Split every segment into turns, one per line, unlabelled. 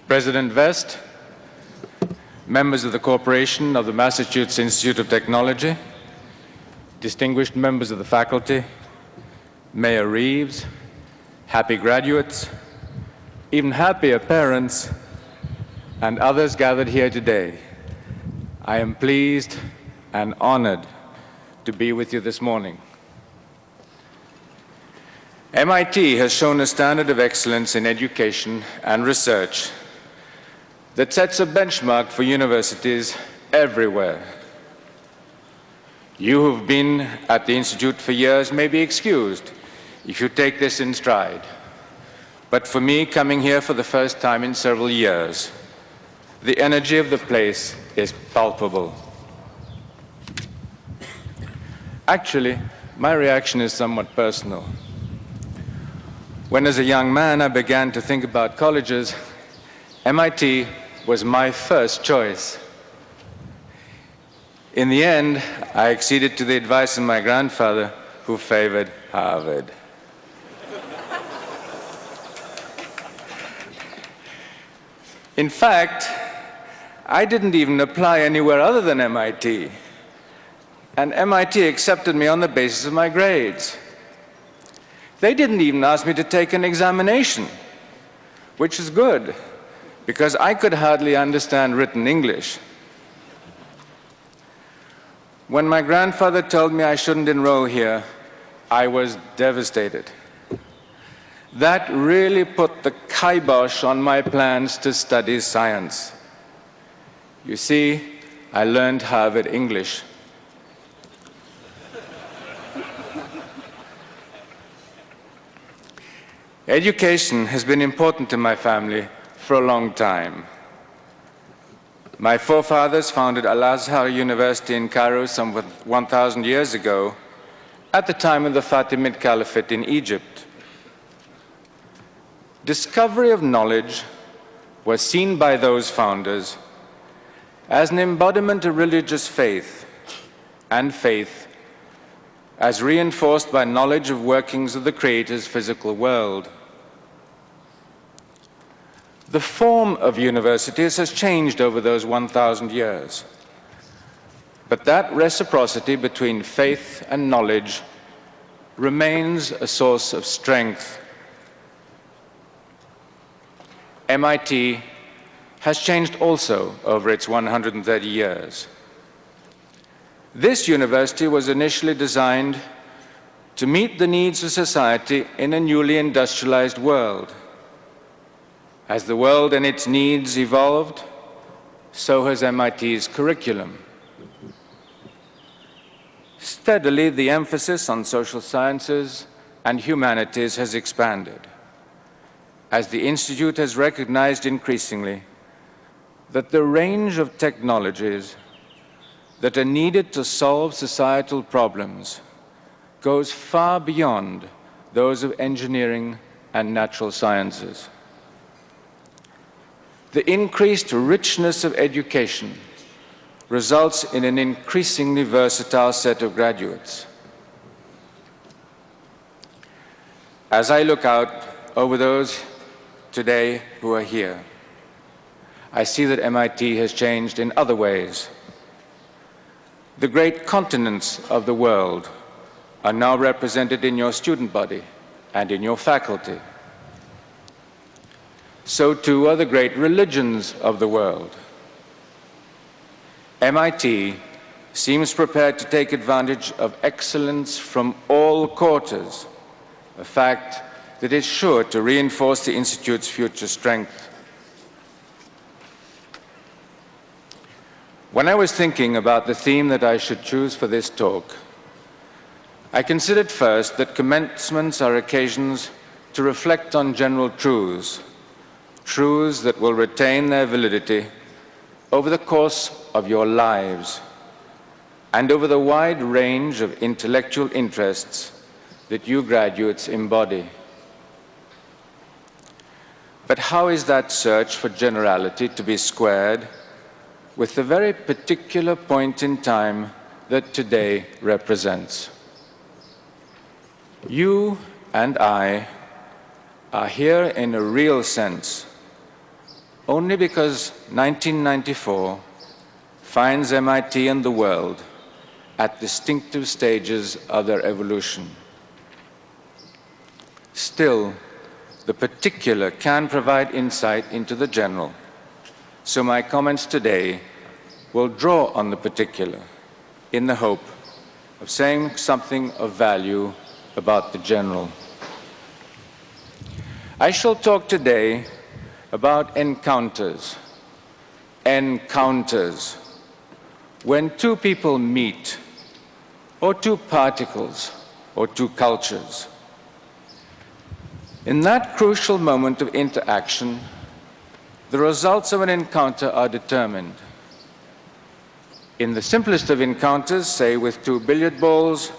President Vest, members of the Corporation of the Massachusetts Institute of Technology, distinguished members of the faculty, Mayor Reeves, happy graduates, even happier parents, and others gathered here today, I am pleased and honored to be with you this morning. MIT has shown a standard of excellence in education and research that sets a benchmark for universities everywhere. You who've been at the Institute for years may be excused if you take this in stride. But for me, coming here for the first time in several years, the energy of the place is palpable. Actually, my reaction is somewhat personal. When as a young man I began to think about colleges, MIT was my first choice. In the end, I acceded to the advice of my grandfather, who favored Harvard. In fact, I didn't even apply anywhere other than MIT, and MIT accepted me on the basis of my grades. They didn't even ask me to take an examination, which is good, because I could hardly understand written English. When my grandfather told me I shouldn't enroll here, I was devastated. That really put the kibosh on my plans to study science. You see, I learned Harvard English. Education has been important to my family for a long time. My forefathers founded Al-Azhar University in Cairo some 1,000 years ago, at the time of the Fatimid Caliphate in Egypt. Discovery of knowledge was seen by those founders as an embodiment of religious faith, and faith as reinforced by knowledge of workings of the Creator's physical world. The form of universities has changed over those 1,000 years, but that reciprocity between faith and knowledge remains a source of strength. MIT has changed also over its 130 years. This university was initially designed to meet the needs of society in a newly industrialized world. As the world and its needs evolved, so has MIT's curriculum. Steadily, the emphasis on social sciences and humanities has expanded, as the Institute has recognized increasingly that the range of technologies that are needed to solve societal problems goes far beyond those of engineering and natural sciences. The increased richness of education results in an increasingly versatile set of graduates. As I look out over those today who are here, I see that MIT has changed in other ways. The great continents of the world are now represented in your student body and in your faculty. So too are the great religions of the world. MIT seems prepared to take advantage of excellence from all quarters, a fact that is sure to reinforce the Institute's future strength. When I was thinking about the theme that I should choose for this talk, I considered first that commencements are occasions to reflect on general truths, truths that will retain their validity over the course of your lives and over the wide range of intellectual interests that you graduates embody. But how is that search for generality to be squared with the very particular point in time that today represents? You and I are here in a real sense only because 1994 finds MIT and the world at distinctive stages of their evolution. Still, the particular can provide insight into the general, so my comments today will draw on the particular in the hope of saying something of value about the general. I shall talk today about encounters. Encounters. When two people meet, or two particles, or two cultures. In that crucial moment of interaction, the results of an encounter are determined. In the simplest of encounters, say with two billiard balls,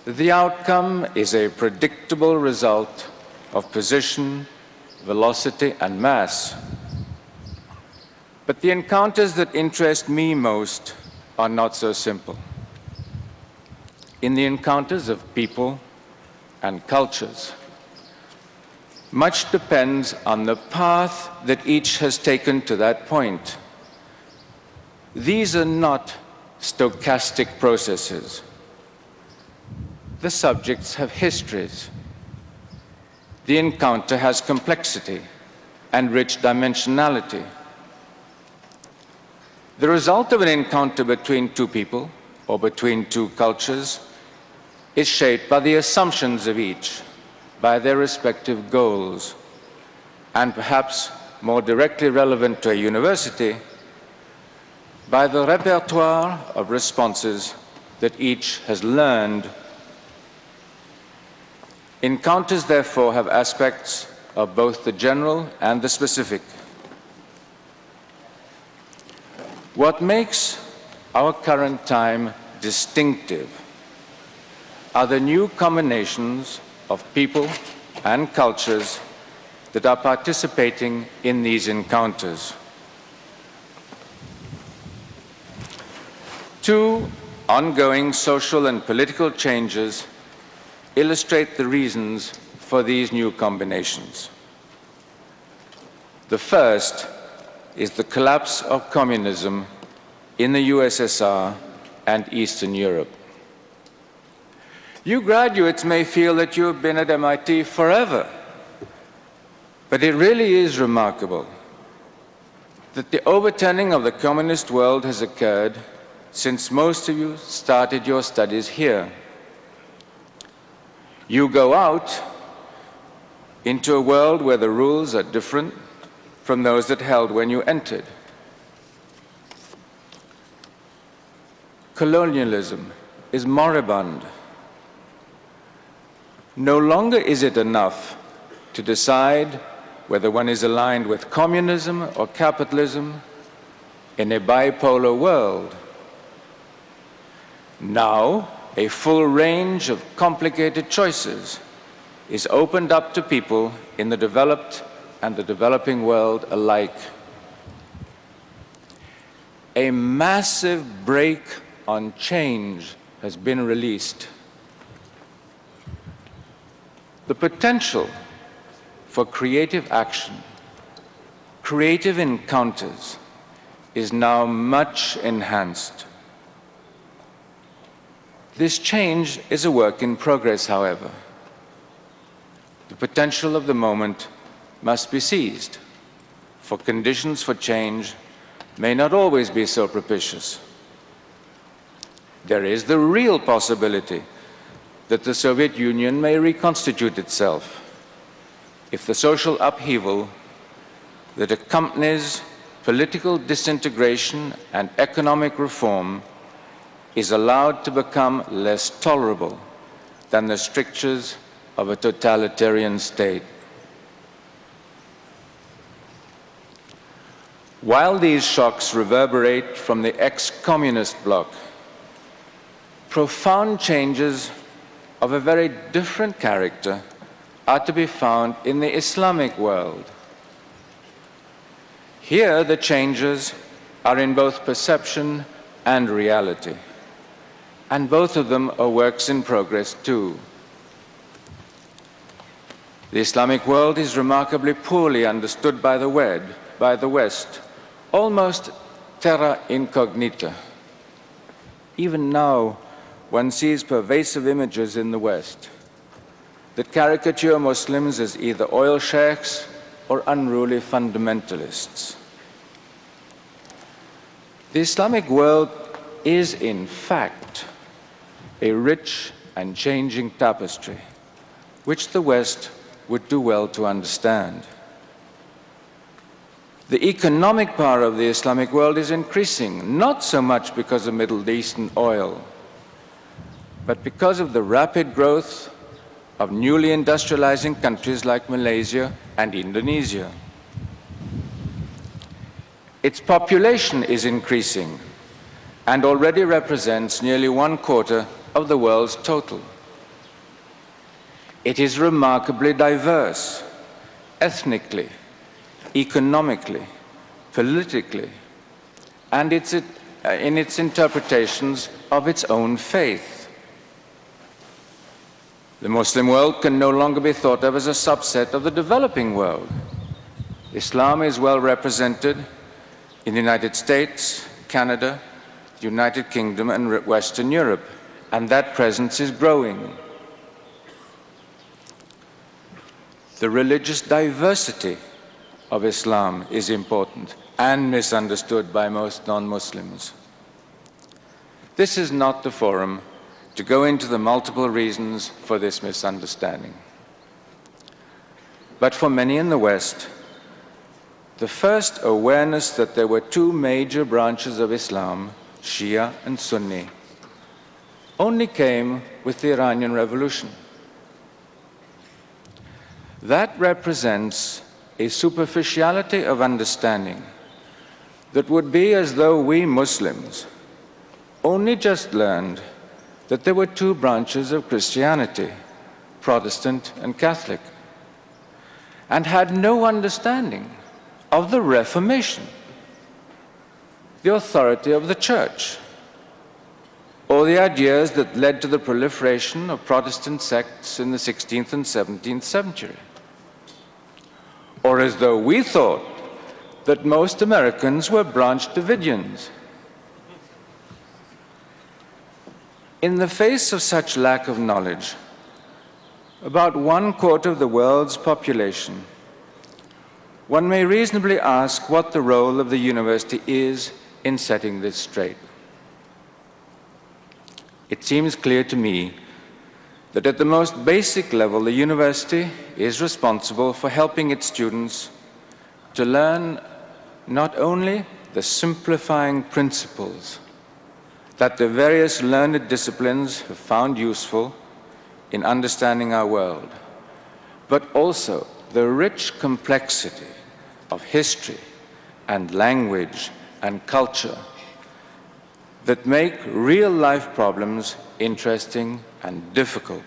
the outcome is a predictable result of position, velocity, and mass. But the encounters that interest me most are not so simple. In the encounters of people and cultures, much depends on the path that each has taken to that point. These are not stochastic processes. The subjects have histories. The encounter has complexity and rich dimensionality. The result of an encounter between two people or between two cultures is shaped by the assumptions of each, by their respective goals, and perhaps more directly relevant to a university, by the repertoire of responses that each has learned. Encounters, therefore, have aspects of both the general and the specific. What makes our current time distinctive are the new combinations of people and cultures that are participating in these encounters. Two ongoing social and political changes illustrate the reasons for these new combinations. The first is the collapse of communism in the USSR and Eastern Europe. You graduates may feel that you have been at MIT forever, but it really is remarkable that the overturning of the communist world has occurred since most of you started your studies here. You go out into a world where the rules are different from those that held when you entered. Colonialism is moribund. No longer is it enough to decide whether one is aligned with communism or capitalism in a bipolar world. Now, a full range of complicated choices is opened up to people in the developed and the developing world alike. A massive brake on change has been released. The potential for creative action, creative encounters, is now much enhanced. This change is a work in progress, however. The potential of the moment must be seized, for conditions for change may not always be so propitious. There is the real possibility that the Soviet Union may reconstitute itself if the social upheaval that accompanies political disintegration and economic reform is allowed to become less tolerable than the strictures of a totalitarian state. While these shocks reverberate from the ex-communist bloc, profound changes of a very different character are to be found in the Islamic world. Here, the changes are in both perception and reality, and both of them are works in progress too. The Islamic world is remarkably poorly understood by the West, almost terra incognita. Even now, one sees pervasive images in the West that caricature Muslims as either oil sheikhs or unruly fundamentalists. The Islamic world is, in fact, a rich and changing tapestry, which the West would do well to understand. The economic power of the Islamic world is increasing, not so much because of Middle Eastern oil, but because of the rapid growth of newly industrializing countries like Malaysia and Indonesia. Its population is increasing and already represents nearly 1/4 of the world's total. It is remarkably diverse, ethnically, economically, politically, and in its interpretations of its own faith. The Muslim world can no longer be thought of as a subset of the developing world. Islam is well represented in the United States, Canada, the United Kingdom, and Western Europe, and that presence is growing. The religious diversity of Islam is important and misunderstood by most non-Muslims. This is not the forum to go into the multiple reasons for this misunderstanding. But for many in the West, the first awareness that there were two major branches of Islam, Shia and Sunni, only came with the Iranian Revolution. That represents a superficiality of understanding that would be as though we Muslims only just learned that there were two branches of Christianity, Protestant and Catholic, and had no understanding of the Reformation, the authority of the Church, or the ideas that led to the proliferation of Protestant sects in the 16th and 17th century. Or as though we thought that most Americans were Branch Davidians. In the face of such lack of knowledge, about 1/4 of the world's population, one may reasonably ask what the role of the university is in setting this straight. It seems clear to me that at the most basic level, the university is responsible for helping its students to learn not only the simplifying principles that the various learned disciplines have found useful in understanding our world, but also the rich complexity of history and language and culture that make real-life problems interesting and difficult.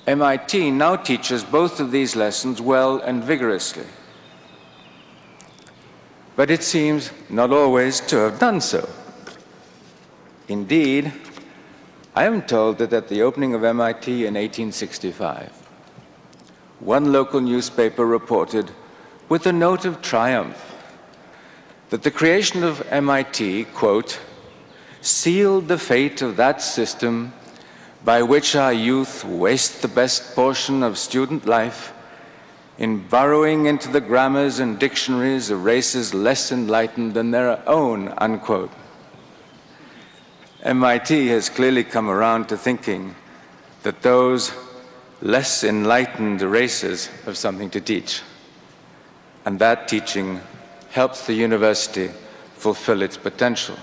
MIT now teaches both of these lessons well and vigorously, but it seems not always to have done so. Indeed, I am told that at the opening of MIT in 1865, one local newspaper reported with a note of triumph that the creation of MIT, quote, sealed the fate of that system by which our youth waste the best portion of student life in burrowing into the grammars and dictionaries of races less enlightened than their own, unquote. MIT has clearly come around to thinking that those less enlightened races have something to teach, and that teaching helps the university fulfill its potential.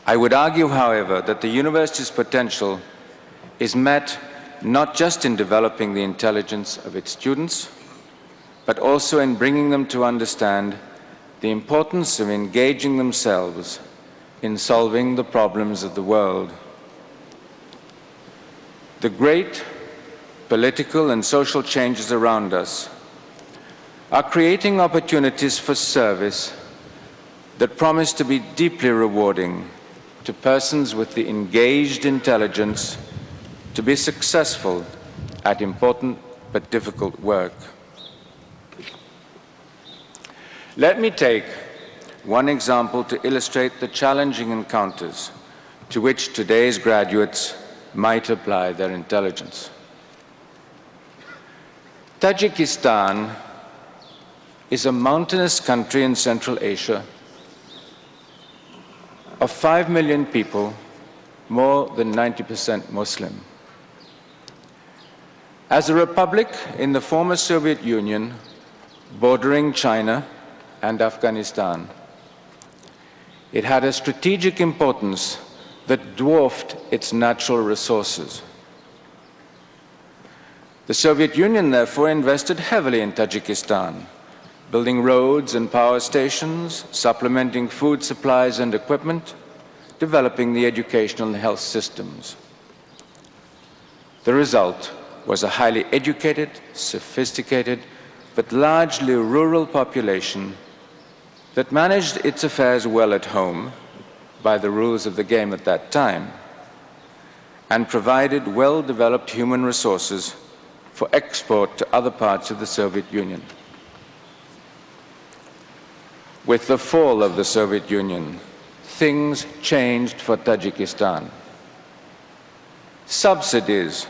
I would argue, however, that the university's potential is met not just in developing the intelligence of its students, but also in bringing them to understand the importance of engaging themselves in solving the problems of the world. The great political and social changes around us are creating opportunities for service that promise to be deeply rewarding to persons with the engaged intelligence to be successful at important but difficult work. Let me take one example to illustrate the challenging encounters to which today's graduates might apply their intelligence. Tajikistan is a mountainous country in Central Asia of 5 million people, more than 90% Muslim. As a republic in the former Soviet Union, bordering China and Afghanistan, it had a strategic importance that dwarfed its natural resources. The Soviet Union, therefore, invested heavily in Tajikistan, building roads and power stations, supplementing food supplies and equipment, developing the educational and health systems. The result was a highly educated, sophisticated, but largely rural population that managed its affairs well at home by the rules of the game at that time, and provided well-developed human resources for export to other parts of the Soviet Union. With the fall of the Soviet Union, things changed for Tajikistan. Subsidies,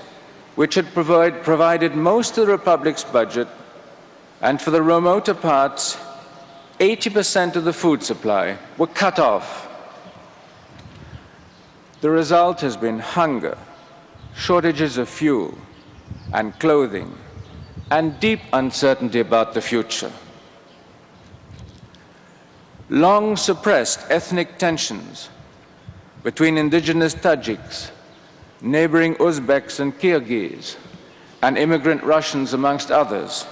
which had provided most of the Republic's budget, and for the remoter parts, 80% of the food supply, were cut off. The result has been hunger, shortages of fuel and clothing, and deep uncertainty about the future. Long suppressed ethnic tensions between indigenous Tajiks, neighboring Uzbeks and Kyrgyz, and immigrant Russians, amongst others,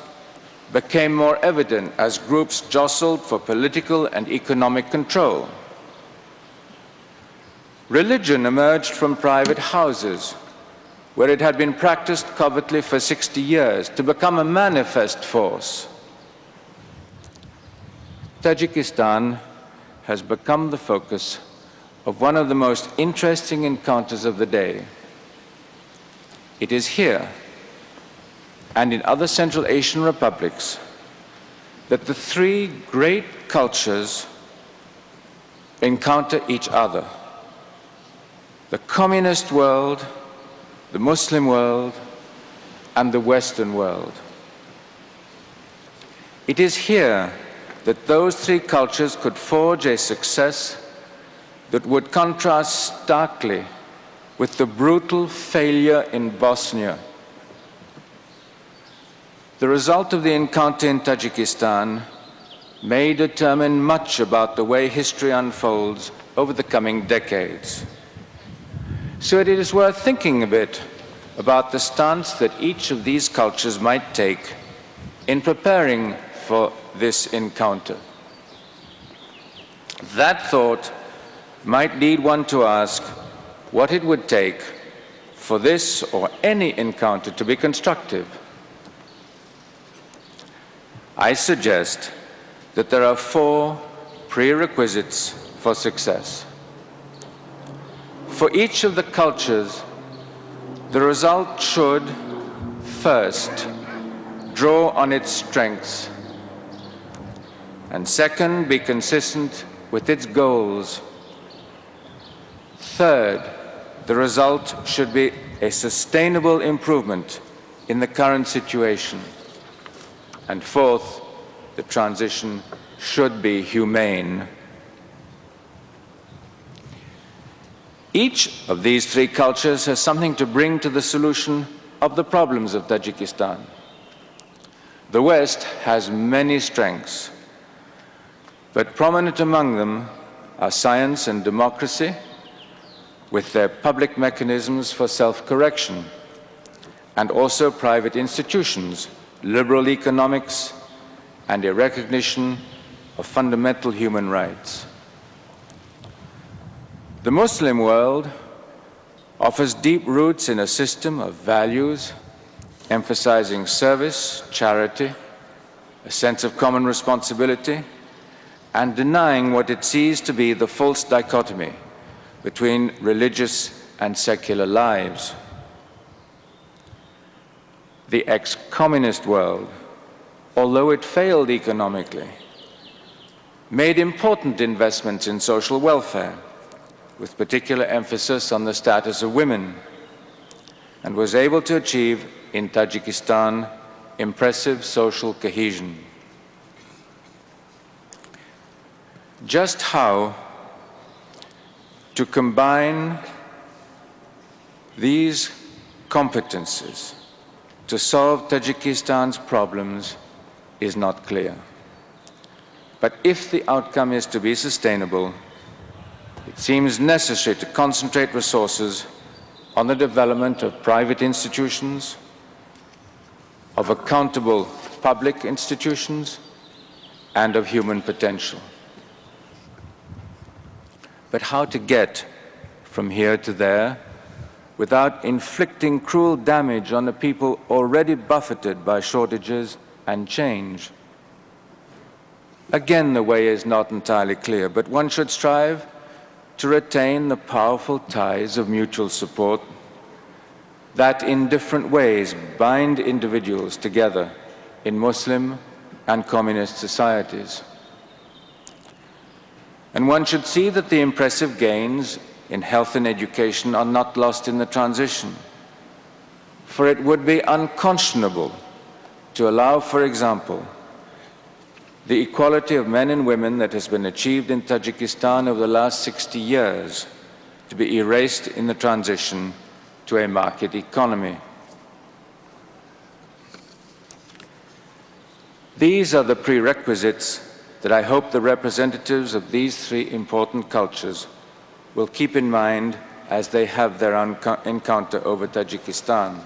became more evident as groups jostled for political and economic control. Religion emerged from private houses, where it had been practiced covertly for 60 years, to become a manifest force. Tajikistan has become the focus of one of the most interesting encounters of the day. It is here, and in other Central Asian republics, that the three great cultures encounter each other: the communist world, the Muslim world, and the Western world. It is here that those three cultures could forge a success that would contrast starkly with the brutal failure in Bosnia. The result of the encounter in Tajikistan may determine much about the way history unfolds over the coming decades. So it is worth thinking a bit about the stance that each of these cultures might take in preparing for this encounter. That thought might lead one to ask what it would take for this or any encounter to be constructive. I suggest that there are 4 prerequisites for success. For each of the cultures, the result should, first, draw on its strengths, and second, be consistent with its goals. Third, the result should be a sustainable improvement in the current situation. And fourth, the transition should be humane. Each of these 3 cultures has something to bring to the solution of the problems of Tajikistan. The West has many strengths, but prominent among them are science and democracy, with their public mechanisms for self-correction, and also private institutions, liberal economics, and a recognition of fundamental human rights. The Muslim world offers deep roots in a system of values emphasizing service, charity, a sense of common responsibility, and denying what it sees to be the false dichotomy between religious and secular lives. The ex-communist world, although it failed economically, made important investments in social welfare, with particular emphasis on the status of women, and was able to achieve in Tajikistan impressive social cohesion. Just how to combine these competences to solve Tajikistan's problems is not clear. But if the outcome is to be sustainable, it seems necessary to concentrate resources on the development of private institutions, of accountable public institutions, and of human potential. But how to get from here to there without inflicting cruel damage on a people already buffeted by shortages and change? Again, the way is not entirely clear, but one should strive to retain the powerful ties of mutual support that in different ways bind individuals together in Muslim and communist societies. And one should see that the impressive gains in health and education are not lost in the transition, for it would be unconscionable to allow, for example, the equality of men and women that has been achieved in Tajikistan over the last 60 years to be erased in the transition to a market economy. These are the prerequisites that I hope the representatives of these three important cultures will keep in mind as they have their encounter over Tajikistan.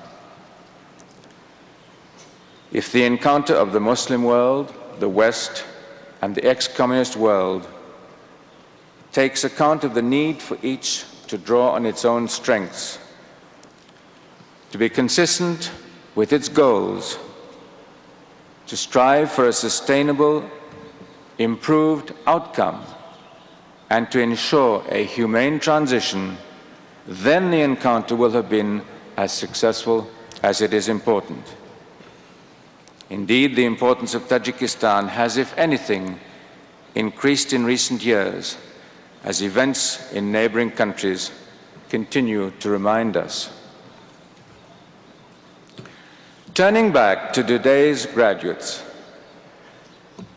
If the encounter of the Muslim world, the West, and the ex-communist world takes account of the need for each to draw on its own strengths, to be consistent with its goals, to strive for a sustainable, improved outcome, and to ensure a humane transition, then the encounter will have been as successful as it is important. Indeed, the importance of Tajikistan has, if anything, increased in recent years as events in neighboring countries continue to remind us. Turning back to today's graduates,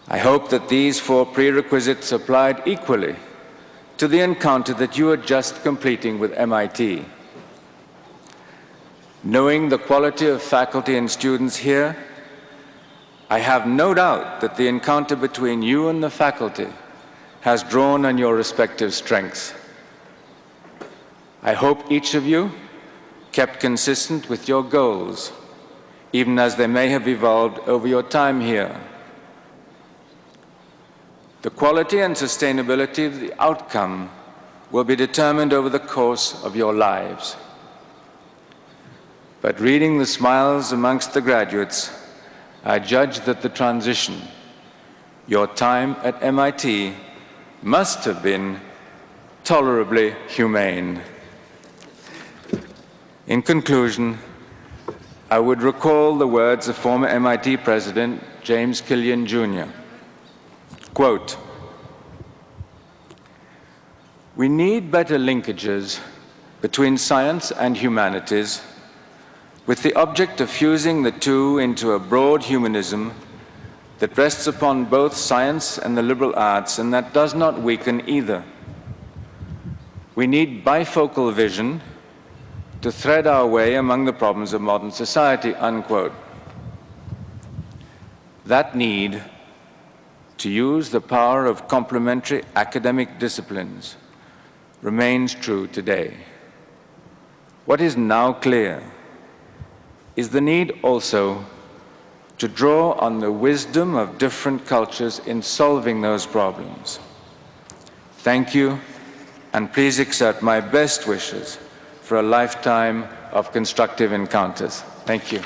I hope that these four prerequisites applied equally to the encounter that you are just completing with MIT. Knowing the quality of faculty and students here, I have no doubt that the encounter between you and the faculty has drawn on your respective strengths. I hope each of you kept consistent with your goals, even as they may have evolved over your time here. The quality and sustainability of the outcome will be determined over the course of your lives. But reading the smiles amongst the graduates, I judge that the transition, your time at MIT, must have been tolerably humane. In conclusion, I would recall the words of former MIT President James Killian Jr. Quote, "We need better linkages between science and humanities with the object of fusing the two into a broad humanism that rests upon both science and the liberal arts and that does not weaken either. We need bifocal vision to thread our way among the problems of modern society," unquote. That need to use the power of complementary academic disciplines remains true today. What is now clear is the need also to draw on the wisdom of different cultures in solving those problems. Thank you, and please accept my best wishes for a lifetime of constructive encounters. Thank you.